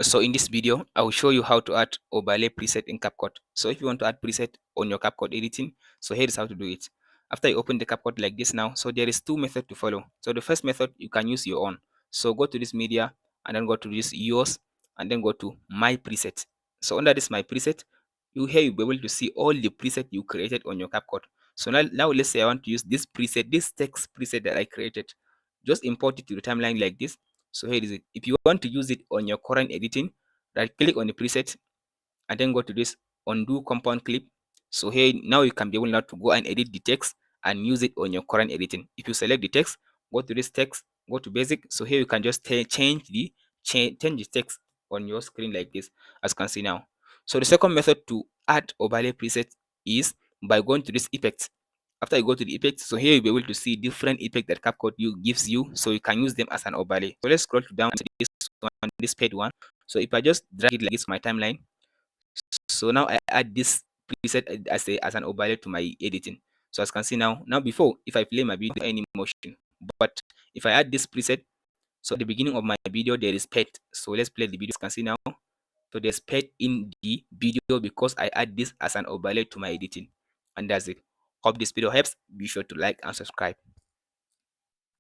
So in this video, I will show you how to add overlay preset in CapCut. So if you want to add preset on your CapCut editing, so here is how to do it. After you open the CapCut like this now, so there is two methods to follow. So the first method, you can use your own. So go to this media and then go to this yours and then go to my preset. So under this my preset, you'll be able to see all the preset you created on your CapCut. So now let's say I want to use this preset, this text preset that I created. Just import it to the timeline like this. So here is it. If you want to use it on your current editing, right click on the preset and then go to this undo compound clip. So here now you can be able now to go and edit the text and use it on your current editing. If you select the text, go to this text, go to basic. So here you can just change the text on your screen like this, as you can see now. So the second method to add overlay preset is by going to this effect. After you go to the effects, so here you'll be able to see different effects that CapCut gives you, so you can use them as an overlay. So let's scroll down to this one, this paid one. So if I just drag it like this on my timeline, so now I add this preset as an overlay to my editing. So as you can see now before, if I play my video, any motion, but if I add this preset, so at the beginning of my video there is pet. So let's play the video. As you can see now, so there's pet in the video because I add this as an overlay to my editing, and that's it. Hope this video helps. Be sure to like and subscribe.